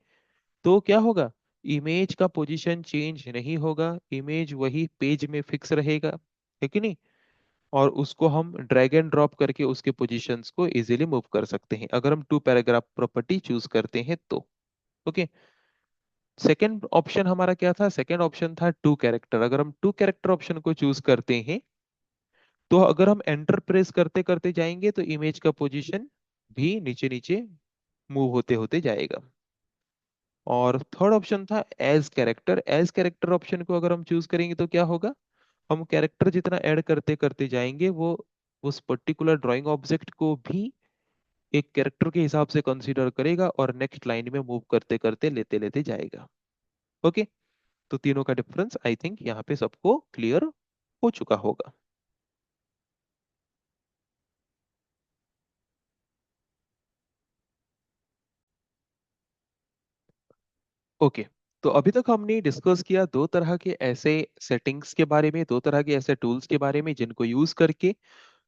तो क्या होगा? इमेज का पोजीशन चेंज नहीं होगा, इमेज वही पेज में फिक्स रहेगा, है कि नहीं? और उसको हम ड्रैग एंड ड्रॉप करके उसके पोजीशंस को इजीली मूव कर सकते हैं अगर हम टू पैराग्राफ प्रॉपर्टी चूज करते हैं तो। ओके, सेकंड ऑप्शन हमारा क्या था? सेकंड ऑप्शन था टू कैरेक्टर। अगर हम टू कैरेक्टर ऑप्शन को चूज करते हैं, तो अगर हम एंटर प्रेस करते करते जाएंगे तो इमेज का पोजीशन भी नीचे नीचे मूव होते होते जाएगा। और थर्ड ऑप्शन था as character. As character option को अगर हम चूज करेंगे तो क्या होगा? हम कैरेक्टर जितना ऐड करते करते जाएंगे, वो उस पर्टिकुलर ड्राइंग ऑब्जेक्ट को भी एक कैरेक्टर के हिसाब से कंसीडर करेगा और नेक्स्ट लाइन में मूव करते करते लेते लेते जाएगा। ओके, तो तीनों का डिफरेंस आई थिंक यहाँ पे सबको क्लियर हो चुका होगा। ओके, तो अभी तक हमने डिस्कस किया दो तरह के ऐसे सेटिंग्स के बारे में, दो तरह के ऐसे टूल्स के बारे में जिनको यूज करके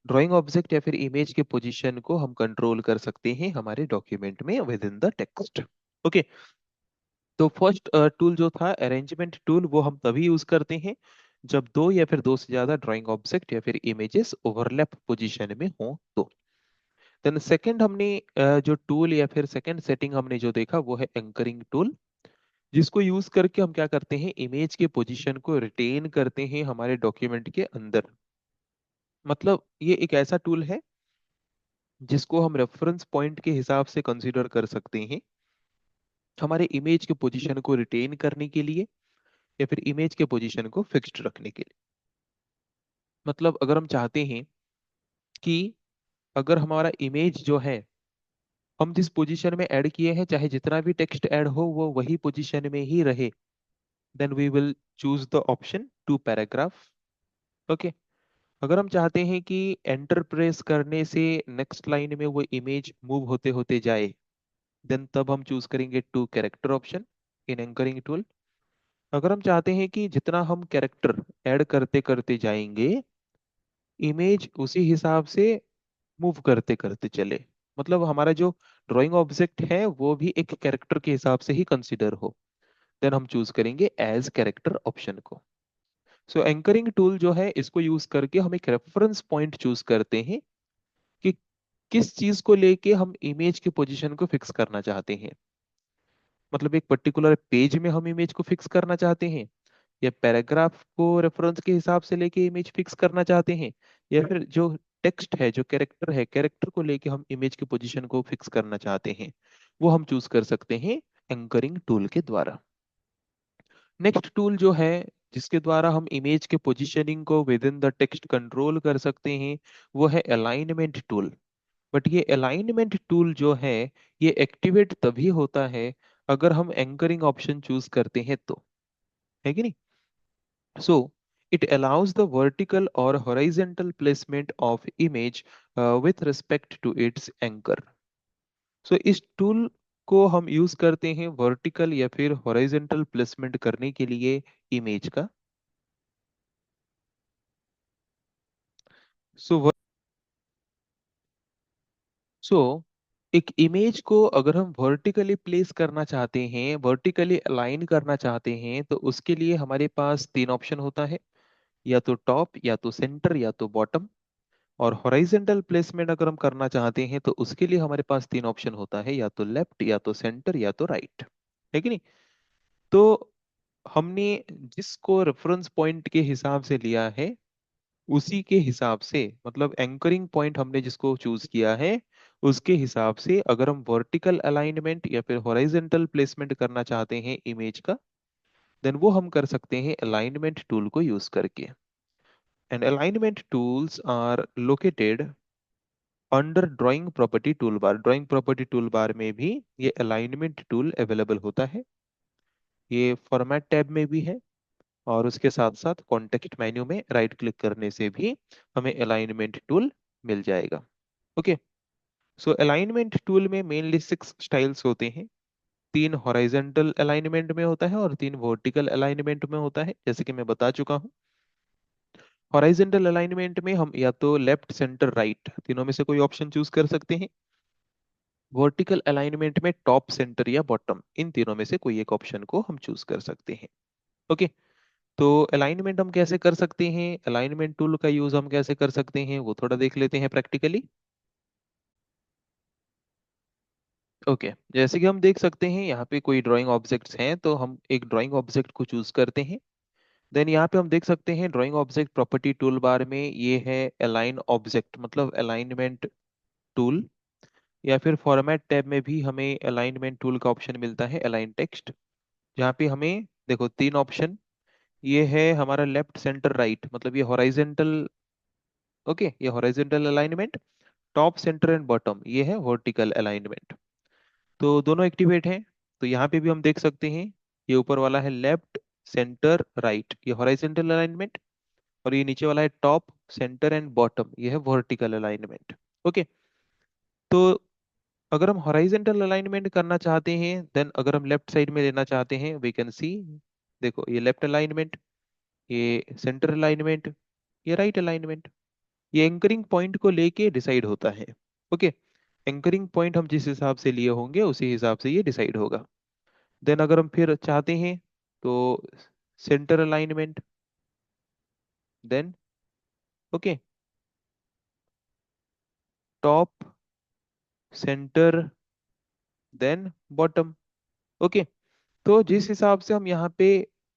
ड्राइंग ऑब्जेक्ट या फिर इमेज के पोजीशन को हम कंट्रोल कर सकते हैं हमारे डॉक्यूमेंट में with in the text. Okay, तो फर्स्ट टूल जो था अरेंजमेंट टूल, वो हम तभी यूज करते हैं जब दो या फिर दो से ज्यादा ड्राइंग ऑब्जेक्ट या फिर इमेजेस ओवरलैप पोजीशन में हो तो। देन सेकंड हमने जो टूल या फिर सेकंड सेटिंग हमने जो देखा वो है एंकरिंग टूल, जिसको यूज करके हम क्या करते हैं, इमेज के पोजीशन को रिटेन करते हैं हमारे डॉक्यूमेंट के अंदर। मतलब ये एक ऐसा टूल है जिसको हम रेफरेंस पॉइंट के हिसाब से कंसीडर कर सकते हैं हमारे इमेज के पोजीशन को रिटेन करने के लिए या फिर इमेज के पोजीशन को फिक्स्ड रखने के लिए। मतलब अगर हम चाहते हैं कि अगर हमारा इमेज जो है हम जिस पोजीशन में ऐड किए हैं, चाहे जितना भी टेक्स्ट ऐड हो वो वही पोजीशन में ही रहे, then we will choose the option to paragraph. Okay, अगर हम चाहते हैं कि एंटर प्रेस करने से नेक्स्ट लाइन में वो इमेज मूव होते होते जाए, देन तब हम चूज करेंगे to character option in anchoring tool. अगर हम चाहते हैं कि जितना हम कैरेक्टर ऐड करते करते जाएंगे, इमेज उसी हिसाब से मूव करते करते चले, मतलब हमारा जो ड्राइंग ऑब्जेक्ट है वो भी एक कैरेक्टर के हिसाब से ही कंसीडर हो, देन हम चूज करेंगे एज कैरेक्टर ऑप्शन को। सो एंकरिंग टूल जो है इसको यूज करके हम एक रेफरेंस पॉइंट चूज करते हैं कि किस चीज को लेके हम इमेज की पोजीशन को फिक्स करना चाहते हैं। मतलब एक पर्टिकुलर पेज में हम इमेज को फिक्स करना चाहते हैं, या पैराग्राफ को रेफरेंस के हिसाब से लेके इमेज फिक्स करना चाहते हैं, या फिर जो टेक्स्ट है, जो कैरेक्टर है, कैरेक्टर को लेके हम इमेज की पोजीशन को फिक्स करना चाहते हैं, वो हम चूज कर सकते हैं एंकरिंग टूल के द्वारा। नेक्स्ट टूल जो है जिसके द्वारा हम इमेज के पोजीशनिंग को with in the text control कर सकते हैं, वो है अलाइनमेंट टूल। बट ये अलाइनमेंट टूल जो है, ये एक्टिवेट तभी होता है अगर हम एंकरिंग ऑप्शन चूज करते हैं तो, है कि नहीं। So it allows the vertical or horizontal placement of image with respect to its anchor. So इस टूल को हम यूज करते हैं वर्टिकल या फिर हॉरिजॉन्टल प्लेसमेंट करने के लिए इमेज का। सो सो एक इमेज को अगर हम वर्टिकली प्लेस करना चाहते हैं, वर्टिकली अलाइन करना चाहते हैं, तो उसके लिए हमारे पास तीन ऑप्शन होता है, या तो टॉप, या तो सेंटर, या तो बॉटम। और हॉरिजॉन्टल प्लेसमेंट अगर हम करना चाहते हैं तो उसके लिए हमारे पास तीन ऑप्शन होता है, या तो लेफ्ट, या तो सेंटर, या तो राइट, है कि नहीं। तो हमने जिसको रेफरेंस पॉइंट के हिसाब से लिया है, उसी के हिसाब से, मतलब एंकरिंग पॉइंट हमने जिसको चूज किया है, उसके हिसाब से अगर हम वर्टिकल अलाइनमेंट या फिर हॉरिजॉन्टल प्लेसमेंट करना चाहते हैं इमेज का, देन वो हम कर सकते हैं अलाइनमेंट टूल को यूज करके। And alignment tools are located under drawing property tool bar. Drawing property tool bar में भी ये अलाइनमेंट टूल अवेलेबल होता है। ये फॉर्मेट टैब में भी है, और उसके साथ साथ कॉन्टेक्स्ट मेन्यू में राइट क्लिक करने से भी हमें अलाइनमेंट टूल मिल जाएगा। ओके। सो अलाइनमेंट टूल में मेनली 6 स्टाइल्स होते हैं। तीन हॉरिजॉन्टल अलाइनमेंट में होता है और तीन वर्टिकल अलाइनमेंट में होता है, जैसे कि मैं बता चुका हूँ। हॉरिजॉन्टल अलाइनमेंट में हम या तो लेफ्ट, सेंटर, राइट तीनों में से कोई ऑप्शन चूज कर सकते हैं। वर्टिकल अलाइनमेंट में टॉप, सेंटर या बॉटम, इन तीनों में से कोई एक ऑप्शन को हम चूज कर सकते हैं। ओके। तो अलाइनमेंट हम कैसे कर सकते हैं, अलाइनमेंट टूल का यूज हम कैसे कर सकते हैं, वो थोड़ा देख लेते हैं प्रैक्टिकली। ओके। जैसे कि हम देख सकते हैं यहाँ पे कोई ड्राइंग ऑब्जेक्ट्स हैं, तो हम एक ड्राइंग ऑब्जेक्ट को चूज करते हैं। देन यहाँ पे हम देख सकते हैं drawing object property tool bar में ये है अलाइन ऑब्जेक्ट, मतलब अलाइनमेंट टूल। या फिर फॉर्मेट टैब में भी हमें अलाइनमेंट टूल का ऑप्शन मिलता है, अलाइन टेक्स्ट, जहाँ पे हमें देखो तीन ऑप्शन, ये है हमारा लेफ्ट, सेंटर, राइट, मतलब ये हॉरिजॉन्टल। ओके, ये horizontal alignment. Top, centre and bottom, ये है वर्टिकल अलाइनमेंट। तो दोनों एक्टिवेट हैं। तो यहाँ पे भी हम देख सकते हैं, ये ऊपर वाला है लेफ्ट, सेंटर, राइट, ये हॉरिजॉन्टल अलाइनमेंट। और ये नीचे वाला है टॉप, सेंटर एंड बॉटम, ये है वर्टिकल अलाइनमेंट। ओके। तो अगर हम हॉरिजॉन्टल अलाइनमेंट करना चाहते हैं, देन अगर हम लेफ्ट साइड में लेना चाहते हैं, वी कैन सी, देखो ये लेफ्ट अलाइनमेंट, ये सेंटर अलाइनमेंट, ये राइट अलाइनमेंट। ये एंकरिंग पॉइंट को लेके डिसाइड होता है। ओके। एंकरिंग पॉइंट हम जिस हिसाब से लिए होंगे उसी हिसाब से ये डिसाइड होगा। देन अगर हम फिर चाहते हैं तो centre alignment, then okay, top, centre, then bottom. Okay. तो जिस हिसाब से हम यहाँ पे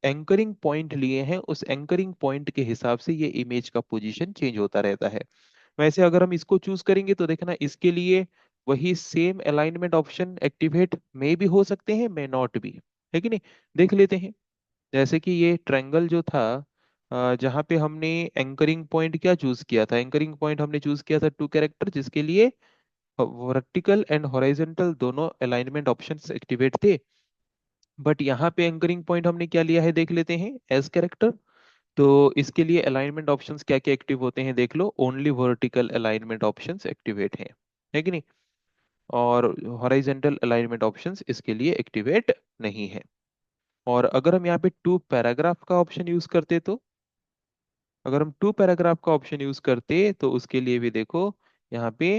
एंकरिंग पॉइंट लिए हैं, उस एंकरिंग पॉइंट के हिसाब से ये इमेज का पोजीशन चेंज होता रहता है। वैसे अगर हम इसको चूज करेंगे तो देखना इसके लिए वही सेम अलाइनमेंट ऑप्शन एक्टिवेट में भी हो सकते हैं, मे नॉट भी, है कि नहीं। देख लेते हैं। जैसे कि ये ट्रायंगल जो था, जहाँ पे हमने एंकरिंग पॉइंट क्या चूज किया था, एंकरिंग पॉइंट हमने चूज किया था टू कैरेक्टर, जिसके लिए वर्टिकल एंड हॉरिजॉन्टल दोनों अलाइनमेंट ऑप्शंस एक्टिवेट थे। बट यहाँ पे एंकरिंग पॉइंट हमने क्या लिया है, देख लेते हैं, एज कैरेक्टर। तो इसके लिए अलाइनमेंट ऑप्शंस क्या क्या एक्टिव होते हैं, देख लो, only vertical alignment options activate हैं, है कि नहीं। और हॉरिजॉन्टल अलाइनमेंट ऑप्शंस इसके लिए एक्टिवेट नहीं है। और अगर हम यहाँ पे टू पैराग्राफ का ऑप्शन यूज करते तो, अगर हम टू पैराग्राफ का ऑप्शन यूज करते तो उसके लिए भी देखो, यहाँ पे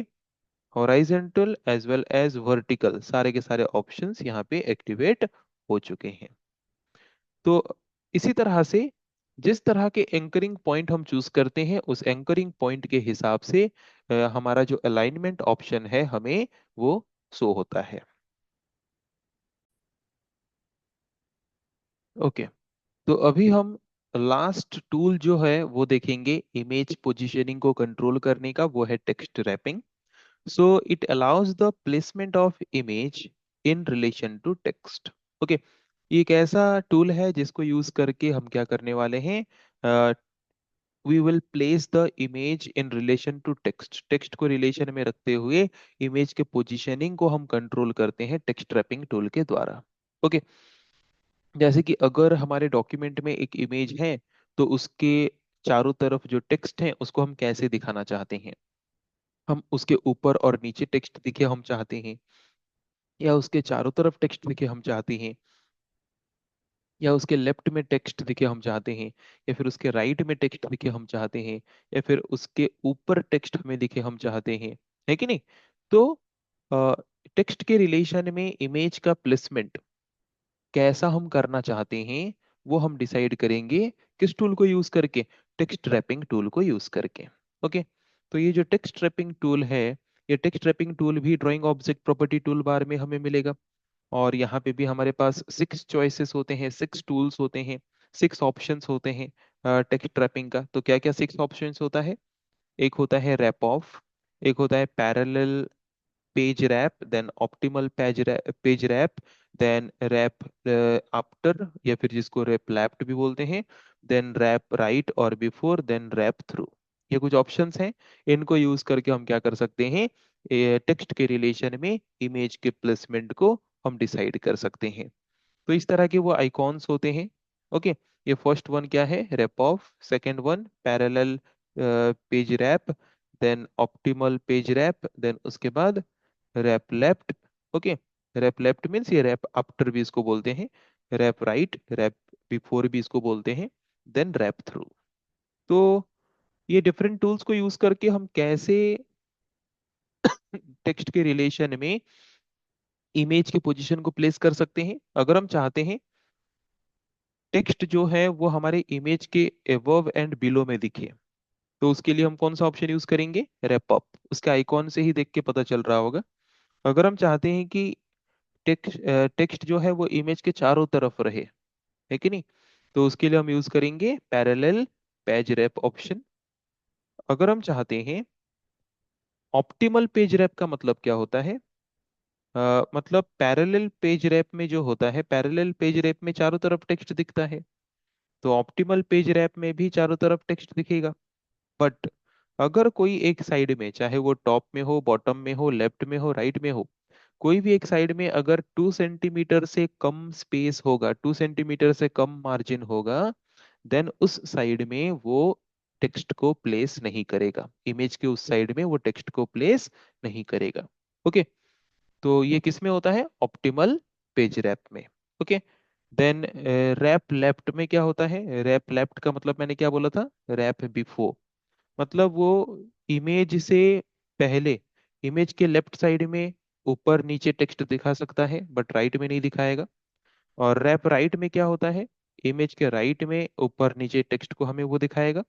horizontal as well as vertical सारे के सारे ऑप्शंस यहाँ पे एक्टिवेट हो चुके हैं। तो इसी तरह से जिस तरह के एंकरिंग पॉइंट हम चूज करते हैं उस एंकरिंग पॉइंट के हिसाब से हमारा जो अलाइनमेंट ऑप्शन है हमें वो शो होता है। ओके, तो अभी हम लास्ट टूल जो है वो देखेंगे इमेज पोजीशनिंग को कंट्रोल करने का, वो है text wrapping. So it allows the placement of image in relation to text. Okay, ये एक ऐसा टूल है जिसको यूज करके हम क्या करने वाले हैं, we will place the image in relation to text. Text को रिलेशन में रखते हुए इमेज के पोजीशनिंग को हम कंट्रोल करते हैं टेक्स्ट रैपिंग टूल के द्वारा। ओके, जैसे कि अगर हमारे डॉक्यूमेंट में एक इमेज है तो उसके चारों तरफ जो टेक्स्ट है उसको हम कैसे दिखाना चाहते हैं, हम उसके ऊपर और नीचे टेक्स्ट दिखे हम चाहते हैं, या उसके चारों तरफ टेक्स्ट दिखे हम चाहते हैं, या उसके लेफ्ट में टेक्स्ट दिखे हम चाहते हैं, या फिर उसके राइट में टेक्स्ट दिखे हम चाहते हैं, या फिर उसके ऊपर टेक्स्ट हमें दिखे हम चाहते हैं, है कि नहीं। तो टेक्स्ट के रिलेशन में इमेज का प्लेसमेंट कैसा हम करना चाहते हैं वो हम डिसाइड करेंगे किस टूल को यूज करके, टेक्स्ट रैपिंग टूल को यूज करके। ओके, तो ये जो टेक्स्ट रैपिंग टूल है, ये टेक्स्ट रैपिंग टूल भी drawing object property tool bar में हमें मिलेगा। और यहाँ पे भी हमारे पास 6 चॉइसेस होते हैं, 6 टूल्स होते हैं, 6 ऑप्शंस होते हैं टेक्स्ट रैपिंग का। तो क्या क्या 6 ऑप्शंस होता है, एक होता है रैप ऑफ, एक होता है parallel page wrap, then optimal page wrap, then wrap after, या फिर जिसको रैप लेफ्ट भी बोलते हैं, देन रैप राइट और बिफोर, देन रैप थ्रू। ये कुछ ऑप्शंस हैं, इनको यूज करके हम क्या कर सकते हैं, टेक्स्ट के रिलेशन में इमेज के प्लेसमेंट को हम डिसाइड कर सकते हैं। तो इस तरह के वो आइकॉन्स होते हैं। ओके, ये फर्स्ट वन क्या है, wrap off, second one parallel page wrap, then optimal page wrap, then उसके बाद wrap left. Okay, wrap left means ये रैप आफ्टर भी इसको बोलते हैं, रैप राइट, रैप बिफोर भी इसको बोलते हैं, देन रैप थ्रू। तो ये डिफरेंट टूल्स को यूज करके हम कैसे टेक्स्ट के रिलेशन में इमेज के पोजीशन को प्लेस कर सकते हैं। अगर हम चाहते हैं टेक्स्ट जो है वो हमारे इमेज के एबव एंड बिलो में दिखे, तो उसके लिए हम कौन सा ऑप्शन यूज करेंगे, रैप अप। उसके आइकॉन से ही देख के पता चल रहा होगा। अगर हम चाहते हैं कि टेक्स्ट टेक्स्ट जो है वो इमेज के चारों तरफ रहे, है कि नहीं, तो उसके लिए हम यूज करेंगे पैरेलल पेज रैप ऑप्शन। अगर हम चाहते हैं ऑप्टिमल पेज रैप, का मतलब क्या होता है, मतलब पैरेलल पेज रैप में जो होता है, पैरेलल पेज रैप में चारों तरफ टेक्स्ट दिखता है, तो ऑप्टिमल पेज रैप में भी चारों तरफ टेक्स्ट दिखेगा। बट अगर कोई एक साइड में, चाहे वो टॉप में हो, बॉटम में हो, लेफ्ट में हो, राइट में हो, कोई भी एक साइड में अगर 2 सेंटीमीटर से कम स्पेस होगा, 2 सेंटीमीटर से कम मार्जिन होगा, देन उस साइड में वो टेक्स्ट को प्लेस नहीं करेगा, इमेज के उस साइड में वो टेक्स्ट को प्लेस नहीं करेगा। ओके, तो ये किस में होता है, ऑप्टिमल पेज रैप में। ओके, देन रैप लेफ्ट में क्या होता है, रैप लेफ्ट का मतलब मैंने क्या बोला था, रैप बिफोर, मतलब वो इमेज से पहले, इमेज के लेफ्ट साइड में ऊपर नीचे टेक्स्ट दिखा सकता है बट राइट में नहीं दिखाएगा। और रैप राइट में क्या होता है, इमेज के राइट में ऊपर नीचे टेक्स्ट को हमें वो दिखाएगा।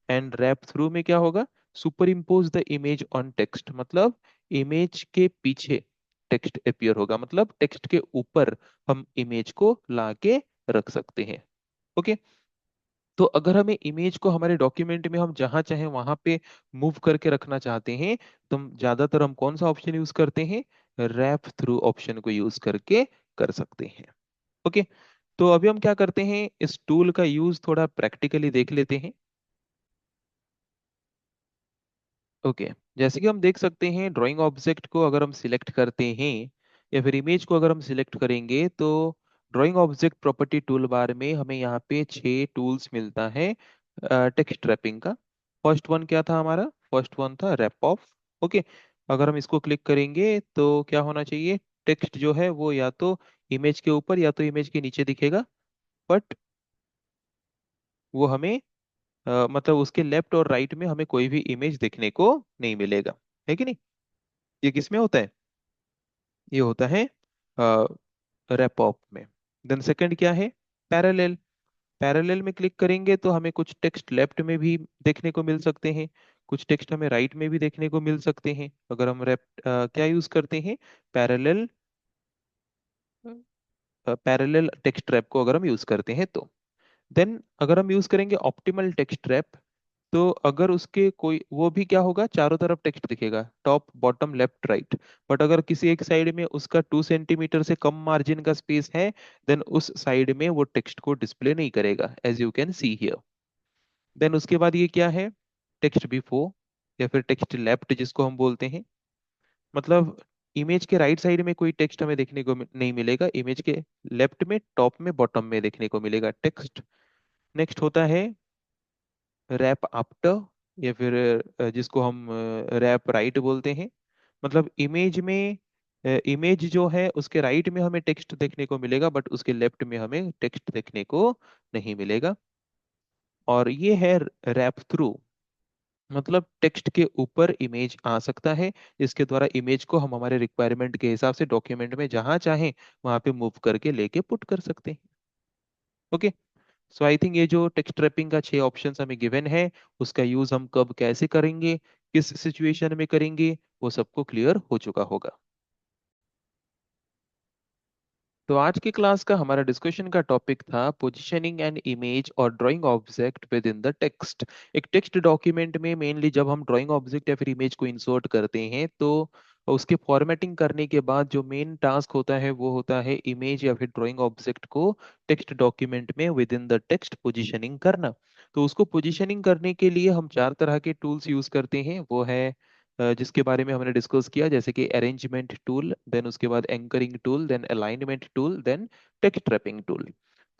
एंड रैप थ्रू में क्या होगा, super impose the image on text, मतलब इमेज के पीछे टेक्स्ट अपीयर होगा, मतलब टेक्स्ट के ऊपर हम इमेज को लाके रख सकते हैं। ओके, तो अगर हमें इमेज को हमारे डॉक्यूमेंट में हम जहां चाहें वहां पे मूव करके रखना चाहते हैं, तो हम ज्यादातर हम कौन सा ऑप्शन यूज करते हैं, रैप थ्रू ऑप्शन को यूज करके कर सकते हैं। ओके, तो अभी हम क्या करते हैं, इस टूल का यूज थोड़ा प्रैक्टिकली देख लेते हैं। ओके, जैसे कि हम देख सकते हैं ड्राइंग ऑब्जेक्ट को अगर हम सिलेक्ट करते हैं, या फिर इमेज को अगर हम सिलेक्ट करेंगे, तो drawing object property tool bar में हमें यहाँ पे 6 टूल्स मिलता है टेक्स्ट रैपिंग का। फर्स्ट वन क्या था हमारा, फर्स्ट वन था रैप ऑफ। ओके, अगर हम इसको क्लिक करेंगे तो क्या होना चाहिए, टेक्स्ट जो है वो या तो इमेज के ऊपर या तो इमेज के नीचे दिखेगा, बट वो हमें मतलब उसके लेफ्ट और राइट में हमें कोई भी इमेज देखने को नहीं मिलेगा, है कि नहीं। ये किस में होता है, ये होता है रैप ऑफ में। देन सेकंड क्या है, पैरेलल। पैरेलल में क्लिक करेंगे तो हमें कुछ टेक्स्ट लेफ्ट में भी देखने को मिल सकते हैं, कुछ टेक्स्ट हमें राइट में भी देखने को मिल सकते हैं। अगर हम क्या यूज करते हैं, पैरेलल, पैरेलल टेक्स्ट रैप को अगर हम यूज करते हैं तो देन अगर हम यूज करेंगे ऑप्टिमल टेक्स्ट रैप, तो अगर उसके कोई वो भी क्या होगा, चारों तरफ टेक्स्ट दिखेगा, top bottom left right. But अगर किसी एक साइड में उसका 2 सेंटीमीटर से कम मार्जिन का स्पेस है, देन उस साइड में वो टेक्स्ट को डिस्प्ले नहीं करेगा, as you can see here. Then उसके बाद ये क्या है, टेक्स्ट बिफोर या फिर टेक्स्ट लेफ्ट जिसको हम बोलते हैं, मतलब इमेज के राइट साइड में कोई टेक्स्ट हमें देखने को नहीं मिलेगा, इमेज के लेफ्ट में, टॉप में, बॉटम में देखने को मिलेगा टेक्स्ट। नेक्स्ट होता है रैप आफ्टर, या फिर जिसको हम रैप राइट बोलते हैं, मतलब इमेज में, इमेज जो है उसके राइट में हमें टेक्स्ट देखने को मिलेगा, बट उसके लेफ्ट में हमें टेक्स्ट देखने को नहीं मिलेगा। और ये है रैप थ्रू, मतलब टेक्स्ट के ऊपर इमेज आ सकता है, जिसके द्वारा इमेज को हम हमारे रिक्वायरमेंट के हिसाब से डॉक्यूमेंट में जहां चाहें वहां पे मूव करके लेके पुट कर सकते हैं। ओके, सो आई थिंक ये जो टेक्स्ट रैपिंग का 6 ऑप्शंस हमें गिवन है, उसका यूज हम कब कैसे करेंगे, किस सिचुएशन में करेंगे, वो सबको क्लियर हो चुका होगा। तो आज की क्लास का हमारा डिस्कशन का टॉपिक था पोजीशनिंग एंड इमेज और drawing object with in the text. एक टेक्स्ट डॉक्यूमेंट में मेनली जब हम ड्राइंग ऑब्जेक्ट या फिर इमेज को इंसर्ट करते हैं, तो उसके फॉर्मेटिंग करने के बाद जो मेन टास्क होता है वो होता है इमेज या फिर ड्राइंग ऑब्जेक्ट को टेक्स्ट डॉक्यूमेंट में with in the text positioning करना। तो उसको पोजीशनिंग करने के लिए हम 4 तरह के टूल्स यूज करते हैं, वो है जिसके बारे में हमने डिस्कस किया, जैसे कि अरेंजमेंट टूल, देन उसके बाद anchoring tool, then alignment tool, then text wrapping tool.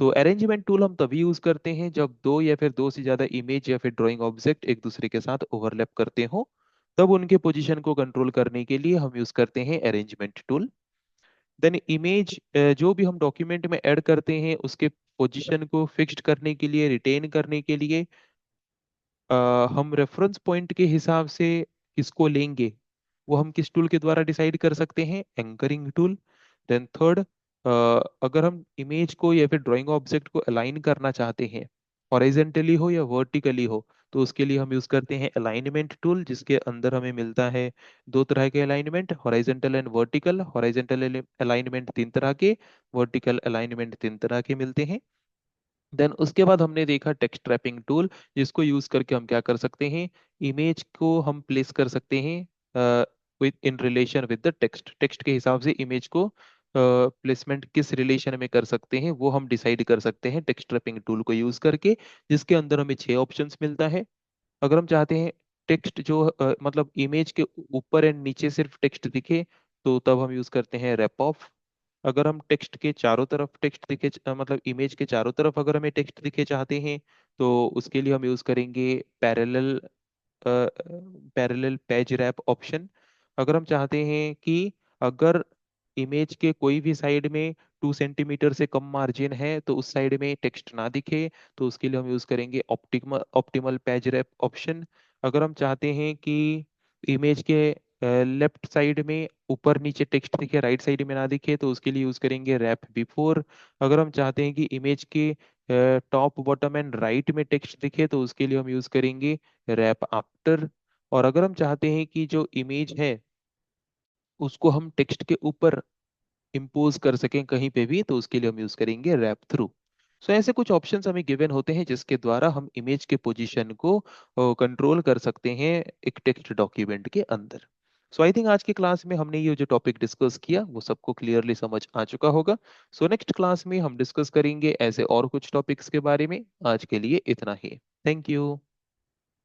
तो अरेंजमेंट टूल हम तभी यूज करते हैं जब दो या फिर दो से ज्यादा इमेज या फिर ड्राइंग ऑब्जेक्ट एक दूसरे के साथ ओवरलैप करते हो, तब उनके पोजीशन को कंट्रोल करने के लिए हम यूज करते हैं अरेंजमेंट टूल। देन इमेज, जो भी हम डॉक्यूमेंट में ऐड करते हैं उसके पोजीशन को फिक्स्ड करने के लिए, रिटेन करने के लिए अ, हम रेफरेंस पॉइंट के हिसाब से किसको लेंगे, वो हम किस टूल के द्वारा डिसाइड कर सकते हैं, एंकरिंग टूल। देन थर्ड, अगर हम इमेज को या फिर ड्राइंग ऑब्जेक्ट को अलाइन करना चाहते हैं, हॉरिजेंटली हो या वर्टिकली हो, तो उसके लिए हम यूज करते हैं अलाइनमेंट टूल, जिसके अंदर हमें मिलता है 2 तरह के alignment, horizontal and vertical. Horizontal alignment 3 तरह के, वर्टिकल अलाइनमेंट 3 तरह के मिलते हैं। देन उसके बाद हमने देखा टेक्स्ट रैपिंग टूल, जिसको यूज करके हम क्या कर सकते हैं, इमेज को हम प्लेस कर सकते हैं with in relation with the text, text के हिसाब से इमेज को प्लेसमेंट किस रिलेशन में कर सकते हैं वो हम डिसाइड कर सकते हैं टेक्स्ट रैपिंग टूल को यूज करके, जिसके अंदर हमें 6 ऑप्शंस मिलता है। अगर हम चाहते हैं टेक्स्ट जो मतलब इमेज के ऊपर एंड नीचे सिर्फ टेक्स्ट दिखे, तो तब हम यूज करते हैं रैप ऑफ। अगर हम टेक्स्ट के चारों तरफ टेक्स्ट दिखे, मतलब इमेज के चारों तरफ अगर हमें टेक्स्ट दिखे चाहते हैं, तो उसके लिए हम यूज करेंगे parallel, parallel page wrap option. अगर हम चाहते हैं कि अगर इमेज के कोई भी साइड में 2 सेंटीमीटर से कम मार्जिन है तो उस साइड में टेक्स्ट ना दिखे, तो उसके लिए हम यूज करेंगे optimal optimal page wrap option. अगर हम चाहते हैं कि इमेज के लेफ्ट साइड में ऊपर नीचे टेक्स्ट दिखे, राइट साइड में ना दिखे, तो उसके लिए यूज करेंगे रैप बिफोर। अगर हम चाहते हैं कि इमेज के टॉप बॉटम एंड राइट में टेक्स्ट दिखे, तो उसके लिए हम यूज करेंगे रैप आफ्टर। और अगर हम चाहते हैं कि जो इमेज है उसको हम टेक्स्ट के ऊपर इम्पोज कर सकें कहीं पे भी, तो उसके लिए हम यूज करेंगे रैप थ्रू। सो ऐसे कुछ ऑप्शंस हमें गिवन होते हैं जिसके द्वारा हम इमेज के पोजीशन को कंट्रोल कर सकते हैं एक टेक्स्ट डॉक्यूमेंट के अंदर। सो आई थिंक आज की क्लास में हमने ये जो टॉपिक डिस्कस किया वो सबको क्लियरली समझ आ चुका होगा। सो नेक्स्ट क्लास में हम डिस्कस करेंगे ऐसे और कुछ टॉपिक्स के बारे में। आज के लिए इतना ही। Thank you.